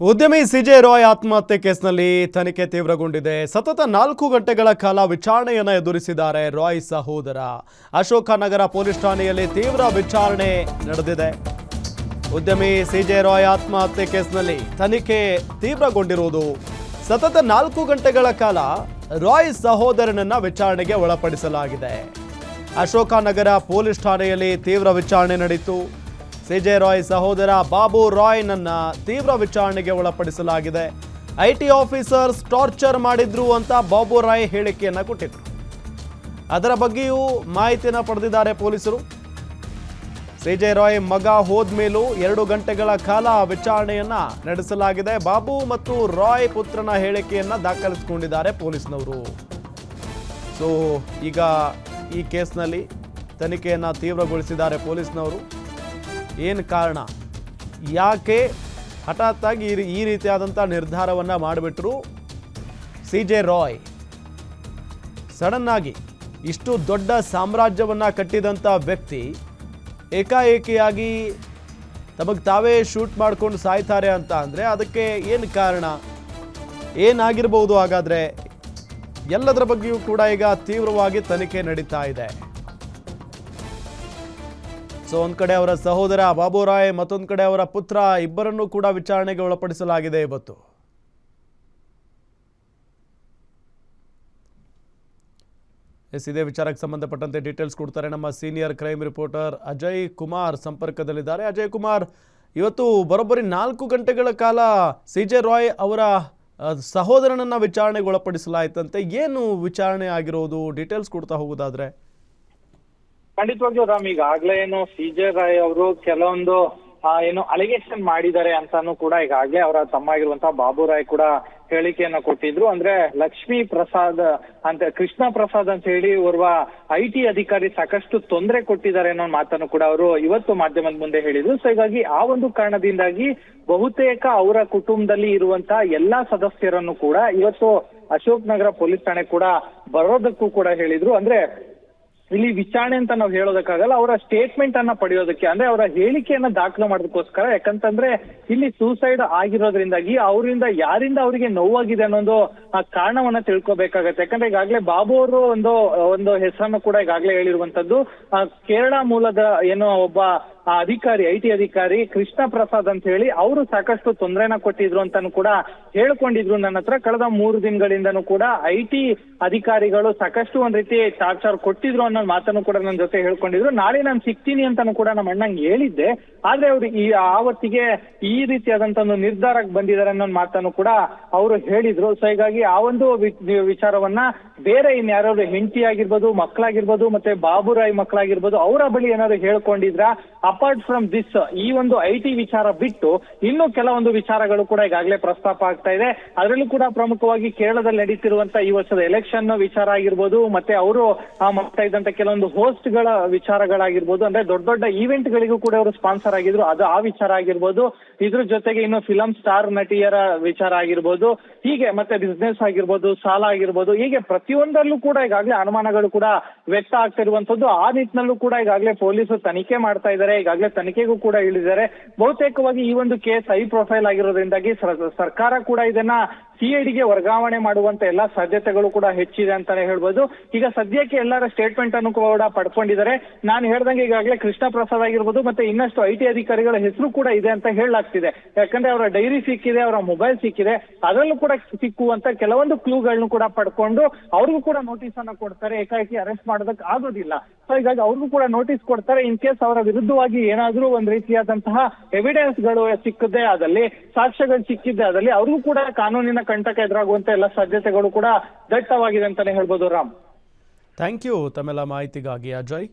ಉದ್ಯಮಿ ಸಿಜೆ ರಾಯ್ ಆತ್ಮಹತ್ಯೆ ಕೇಸ್ನಲ್ಲಿ ತನಿಖೆ ತೀವ್ರಗೊಂಡಿದೆ. ಸತತ 4 ಗಂಟೆಗಳ ಕಾಲ ವಿಚಾರಣೆಯನ್ನು ಎದುರಿಸಿದ್ದಾರೆ ರಾಯ್ ಸಹೋದರ. ಅಶೋಕನಗರ ಪೊಲೀಸ್ ಠಾಣೆಯಲ್ಲಿ ತೀವ್ರ ವಿಚಾರಣೆ ನಡೆದಿದೆ. ಉದ್ಯಮಿ ಸಿಜೆ ರಾಯ್ ಆತ್ಮಹತ್ಯೆ ಕೇಸ್ನಲ್ಲಿ ತನಿಖೆ ತೀವ್ರಗೊಂಡಿರುವುದು. ಸತತ 4 ಗಂಟೆಗಳ ಕಾಲ ರಾಯ್ ಸಹೋದರನನ್ನ ವಿಚಾರಣೆಗೆ ಒಳಪಡಿಸಲಾಗಿದೆ. ಅಶೋಕನಗರ ಪೊಲೀಸ್ ಠಾಣೆಯಲ್ಲಿ ತೀವ್ರ ವಿಚಾರಣೆ ನಡೆಯಿತು. ಸಿಜೆ ರಾಯ್ ಸಹೋದರ ಬಾಬು ರಾಯ್ನನ್ನ ತೀವ್ರ ವಿಚಾರಣೆಗೆ ಒಳಪಡಿಸಲಾಗಿದೆ. ಐಟಿ ಆಫೀಸರ್ಸ್ ಟಾರ್ಚರ್ ಮಾಡಿದ್ರು ಅಂತ ಬಾಬು ರಾಯ್ ಹೇಳಿಕೆಯನ್ನ ಕೊಟ್ಟಿದ್ರು. ಅದರ ಬಗ್ಗೆಯೂ ಮಾಹಿತಿಯನ್ನು ಪಡೆದಿದ್ದಾರೆ ಪೊಲೀಸರು. ಸಿಜೆ ರಾಯ್ ಮಗ ಹೋದ್ಮೇಲೂ 2 ಗಂಟೆಗಳ ಕಾಲ ವಿಚಾರಣೆಯನ್ನ ನಡೆಸಲಾಗಿದೆ. ಬಾಬು ಮತ್ತು ರಾಯ್ ಪುತ್ರನ ಹೇಳಿಕೆಯನ್ನ ದಾಖಲಿಸಿಕೊಂಡಿದ್ದಾರೆ ಪೊಲೀಸ್ನವರು. ಸೊ ಈಗ ಈ ಕೇಸ್ನಲ್ಲಿ ತನಿಖೆಯನ್ನ ತೀವ್ರಗೊಳಿಸಿದ್ದಾರೆ ಪೊಲೀಸ್ನವರು. ಏನು ಕಾರಣ, ಯಾಕೆ ಹಠಾತ್ತಾಗಿ ಈ ರೀತಿಯಾದಂಥ ನಿರ್ಧಾರವನ್ನು ಮಾಡಿಬಿಟ್ರು ಸಿಜೆ ರಾಯ್? ಸಡನ್ನಾಗಿ ಇಷ್ಟು ದೊಡ್ಡ ಸಾಮ್ರಾಜ್ಯವನ್ನು ಕಟ್ಟಿದಂಥ ವ್ಯಕ್ತಿ ಏಕಾಏಕಿಯಾಗಿ ತಮಗೆ ತಾವೇ ಶೂಟ್ ಮಾಡ್ಕೊಂಡು ಸಾಯ್ತಾರೆ ಅಂತ ಅಂದರೆ ಅದಕ್ಕೆ ಏನು ಕಾರಣ, ಏನಾಗಿರ್ಬೋದು? ಹಾಗಾದರೆ ಎಲ್ಲದರ ಬಗ್ಗೆಯೂ ಕೂಡ ಈಗ ತೀವ್ರವಾಗಿ ತನಿಖೆ ನಡೀತಾ ಇದೆ. ಸೊ ಒಂದ್ ಕಡೆ ಅವರ ಸಹೋದರ ಬಾಬು ರಾಯ್, ಮತ್ತೊಂದು ಕಡೆ ಅವರ ಪುತ್ರ, ಇಬ್ಬರನ್ನೂ ಕೂಡ ವಿಚಾರಣೆಗೆ ಒಳಪಡಿಸಲಾಗಿದೆ ಇವತ್ತು. ಇದೇ ವಿಚಾರಕ್ಕೆ ಸಂಬಂಧಪಟ್ಟಂತೆ ಡೀಟೇಲ್ಸ್ ಕೊಡ್ತಾರೆ ನಮ್ಮ senior crime reporter Ajay Kumar ಸಂಪರ್ಕದಲ್ಲಿದ್ದಾರೆ. ಅಜಯ್ ಕುಮಾರ್, ಇವತ್ತು ಬರೋಬ್ಬರಿ 4 ಗಂಟೆಗಳ ಕಾಲ ಸಿಜೆ ರಾಯ್ ಅವರ ಸಹೋದರನನ್ನ ವಿಚಾರಣೆಗೆ ಒಳಪಡಿಸಲಾಯ್ತಂತೆ. ಏನು ವಿಚಾರಣೆ ಆಗಿರೋದು, ಡೀಟೇಲ್ಸ್ ಕೊಡ್ತಾ ಹೋಗೋದಾದ್ರೆ? ಖಂಡಿತವಾಗಿಯೂ ರಾಮ್, ಈಗಾಗ್ಲೇ ಏನು ಸಿಜೆ ರಾಯ್ ಅವರು ಕೆಲವೊಂದು ಏನು ಅಲಿಗೇಷನ್ ಮಾಡಿದ್ದಾರೆ ಅಂತಾನು ಕೂಡ ಈಗಾಗ್ಲೇ ಅವರ ತಮ್ಮ ಆಗಿರುವಂತಹ ಬಾಬು ರಾಯ್ ಕೂಡ ಹೇಳಿಕೆಯನ್ನ ಕೊಟ್ಟಿದ್ರು. ಅಂದ್ರೆ ಲಕ್ಷ್ಮೀ ಪ್ರಸಾದ್ ಅಂತ, ಕೃಷ್ಣ ಪ್ರಸಾದ್ ಅಂತ ಹೇಳಿ ಓರ್ವ ಐಟಿ ಅಧಿಕಾರಿ ಸಾಕಷ್ಟು ತೊಂದರೆ ಕೊಟ್ಟಿದ್ದಾರೆ ಅನ್ನೋ ಮಾತನ್ನು ಕೂಡ ಅವರು ಇವತ್ತು ಮಾಧ್ಯಮದ ಮುಂದೆ ಹೇಳಿದ್ರು. ಸೊ ಹೀಗಾಗಿ ಆ ಒಂದು ಕಾರಣದಿಂದಾಗಿ ಬಹುತೇಕ ಅವರ ಕುಟುಂಬದಲ್ಲಿ ಇರುವಂತಹ ಎಲ್ಲಾ ಸದಸ್ಯರನ್ನು ಕೂಡ ಇವತ್ತು ಅಶೋಕ್ ನಗರ ಪೊಲೀಸ್ ಠಾಣೆ ಕೂಡ ಬರೋದಕ್ಕೂ ಕೂಡ ಹೇಳಿದ್ರು. ಅಂದ್ರೆ ಇಲ್ಲಿ ವಿಚಾರಣೆ ಅಂತ ನಾವು ಹೇಳೋದಕ್ಕಾಗಲ್ಲ, ಅವರ ಸ್ಟೇಟ್ಮೆಂಟ್ ಅನ್ನ ಪಡೆಯೋದಕ್ಕೆ, ಅಂದ್ರೆ ಅವರ ಹೇಳಿಕೆಯನ್ನ ದಾಖಲು ಮಾಡೋದಕ್ಕೋಸ್ಕರ. ಯಾಕಂತಂದ್ರೆ ಇಲ್ಲಿ ಸೂಸೈಡ್ ಆಗಿರೋದ್ರಿಂದಾಗಿ ಅವರಿಂದ ಯಾರಿಂದ ಅವರಿಗೆ ನೋವಾಗಿದೆ ಅನ್ನೋದು ಆ ಕಾರಣವನ್ನ ತಿಳ್ಕೊಬೇಕಾಗತ್ತೆ. ಯಾಕಂದ್ರೆ ಈಗಾಗಲೇ ಬಾಬು ಅವರು ಒಂದು ಹೆಸರನ್ನು ಕೂಡ ಈಗಾಗಲೇ ಹೇಳಿರುವಂತದ್ದು. ಕೇರಳ ಮೂಲದ ಏನೋ ಒಬ್ಬ ಅಧಿಕಾರಿ, ಐಟಿ ಅಧಿಕಾರಿ ಕೃಷ್ಣ ಪ್ರಸಾದ್ ಅಂತ ಹೇಳಿ ಅವರು ಸಾಕಷ್ಟು ತೊಂದರೆನ ಕೊಟ್ಟಿದ್ರು ಅಂತಾನು ಕೂಡ ಹೇಳ್ಕೊಂಡಿದ್ರು ನನ್ನ ಹತ್ರ. ಕಳೆದ 3 ದಿನಗಳಿಂದನೂ ಕೂಡ ಐಟಿ ಅಧಿಕಾರಿಗಳು ಸಾಕಷ್ಟು ಒಂದ್ ರೀತಿ ಟಾರ್ಚರ್ ಕೊಟ್ಟಿದ್ರು ಅನ್ನೋ ಮಾತನ್ನು ಕೂಡ ನನ್ನ ಜೊತೆ ಹೇಳ್ಕೊಂಡಿದ್ರು. ನಾಳೆ ನಾನು ಸಿಗ್ತೀನಿ ಅಂತಾನು ಕೂಡ ನಮ್ಮ ಅಣ್ಣಂಗೆ ಹೇಳಿದ್ದೆ. ಆದ್ರೆ ಅವ್ರು ಆವತ್ತಿಗೆ ಈ ರೀತಿಯಾದಂತ ಒಂದು ನಿರ್ಧಾರಕ್ಕೆ ಬಂದಿದ್ದಾರೆ ಅನ್ನೋ ಮಾತನ್ನು ಕೂಡ ಅವರು ಹೇಳಿದ್ರು. ಸೊ ಹೀಗಾಗಿ ಆ ಒಂದು ವಿಚಾರವನ್ನ ಬೇರೆ ಇನ್ಯಾರು ಹೆಂಡತಿ ಆಗಿರ್ಬೋದು, ಮಕ್ಕಳಾಗಿರ್ಬೋದು, ಮತ್ತೆ ಬಾಬುರಾಯ್ ಮಕ್ಕಳಾಗಿರ್ಬೋದು, ಅವರ ಬಳಿ ಏನಾದ್ರು ಹೇಳ್ಕೊಂಡಿದ್ರ? ಅಪಾರ್ಟ್ ಫ್ರಮ್ ದಿಸ್, ಈ ಒಂದು ಐಟಿ ವಿಚಾರ ಬಿಟ್ಟು ಇನ್ನೂ ಕೆಲವೊಂದು ವಿಚಾರಗಳು ಕೂಡ ಈಗಾಗಲೇ ಪ್ರಸ್ತಾಪ ಆಗ್ತಾ ಇದೆ. ಅದರಲ್ಲೂ ಕೂಡ ಪ್ರಮುಖವಾಗಿ ಕೇರಳದಲ್ಲಿ ನಡೀತಿರುವಂತ ಈ ವರ್ಷದ ಎಲೆಕ್ಷನ್ ವಿಚಾರ ಆಗಿರ್ಬೋದು, ಮತ್ತೆ ಅವರು ಮಾಡ್ತಾ ಇದ್ದಂತ ಕೆಲವೊಂದು ಹೋಸ್ಟ್ ಗಳ ವಿಚಾರಗಳಾಗಿರ್ಬೋದು, ಅಂದ್ರೆ ದೊಡ್ಡ ದೊಡ್ಡ ಈವೆಂಟ್ ಗಳಿಗೂ ಕೂಡ ಅವರು ಸ್ಪಾನ್ಸರ್ ಆಗಿದ್ರು, ಅದು ಆ ವಿಚಾರ ಆಗಿರ್ಬೋದು. ಇದ್ರ ಜೊತೆಗೆ ಇನ್ನು ಫಿಲಂ ಸ್ಟಾರ್ ನಟಿಯರ ವಿಚಾರ ಆಗಿರ್ಬೋದು, ಹೀಗೆ ಮತ್ತೆ ಬಿಸ್ನೆಸ್ ಆಗಿರ್ಬೋದು, ಸಾಲ ಆಗಿರ್ಬೋದು, ಹೀಗೆ ಪ್ರತಿಯೊಂದರಲ್ಲೂ ಕೂಡ ಈಗಾಗಲೇ ಅನುಮಾನಗಳು ಕೂಡ ವ್ಯಕ್ತ ಆಗ್ತಿರುವಂತದ್ದು. ಆ ನಿಟ್ಟಿನಲ್ಲೂ ಕೂಡ ಈಗಾಗಲೇ ಪೊಲೀಸರು ತನಿಖೆ ಮಾಡ್ತಾ ಇದ್ದಾರೆ, ಈಗಾಗಲೇ ತನಿಖೆಗೂ ಕೂಡ ಇಳಿದಿದ್ದಾರೆ. ಬಹುತೇಕವಾಗಿ ಈ ಒಂದು ಕೇಸ್ ಹೈ ಪ್ರೊಫೈಲ್ ಆಗಿರೋದ್ರಿಂದಾಗಿ ಸರ್ಕಾರ ಕೂಡ ಇದನ್ನ ಸಿಐಡಿಗೆ ವರ್ಗಾವಣೆ ಮಾಡುವಂತ ಎಲ್ಲಾ ಸಾಧ್ಯತೆಗಳು ಕೂಡ ಹೆಚ್ಚಿದೆ ಅಂತಾನೆ ಹೇಳ್ಬೋದು. ಈಗ ಸದ್ಯಕ್ಕೆ ಎಲ್ಲರ ಸ್ಟೇಟ್ಮೆಂಟ್ ಅನ್ನು ಕೂಡ ಪಡ್ಕೊಂಡಿದ್ದಾರೆ. ನಾನು ಹೇಳ್ದಂಗೆ ಈಗಾಗಲೇ ಕೃಷ್ಣ ಪ್ರಸಾದ್ ಆಗಿರ್ಬೋದು, ಮತ್ತೆ ಇನ್ನಷ್ಟು ಐಟಿ ಅಧಿಕಾರಿಗಳ ಹೆಸರು ಕೂಡ ಇದೆ ಅಂತ ಹೇಳಲಾಗ್ತಿದೆ. ಯಾಕಂದ್ರೆ ಅವರ ಡೈರಿ ಸಿಕ್ಕಿದೆ, ಅವರ ಮೊಬೈಲ್ ಸಿಕ್ಕಿದೆ, ಅದರಲ್ಲೂ ಕೂಡ ಸಿಕ್ಕುವಂತ ಕೆಲವೊಂದು ಕ್ಲೂಗಳನ್ನು ಕೂಡ ಪಡ್ಕೊಂಡು ಅವ್ರಿಗೂ ಕೂಡ ನೋಟಿಸ್ ಅನ್ನ ಕೊಡ್ತಾರೆ. ಏಕಾಏಕಿ ಅರೆಸ್ಟ್ ಮಾಡೋದಕ್ಕೆ ಆಗೋದಿಲ್ಲ. ಸೊ ಹೀಗಾಗಿ ಅವ್ರಿಗೂ ಕೂಡ ನೋಟಿಸ್ ಕೊಡ್ತಾರೆ. ಇನ್ ಕೇಸ್ ಅವರ ವಿರುದ್ಧವಾಗಿ ಏನಾದ್ರೂ ಒಂದ್ ರೀತಿಯಾದಂತಹ ಎವಿಡೆನ್ಸ್ ಗಳು ಸಿಕ್ಕದೆ ಆದಲ್ಲಿ, ಸಾಕ್ಷ್ಯಗಳು ಸಿಕ್ಕಿದ್ದೆ ಆದಲ್ಲಿ, ಅವ್ರಿಗೂ ಕೂಡ ಕಾನೂನಿನ ಕಂಟಕ ಎದುರಾಗುವಂತ ಎಲ್ಲ ಸಾಧ್ಯತೆಗಳು ಕೂಡ ದಟ್ಟವಾಗಿದೆ ಅಂತಾನೆ ಹೇಳ್ಬೋದು ರಾಮ್. ಥ್ಯಾಂಕ್ ಯು ತಮ್ಮೆಲ್ಲ ಮಾಹಿತಿಗಾಗಿ ಅಜಯ್.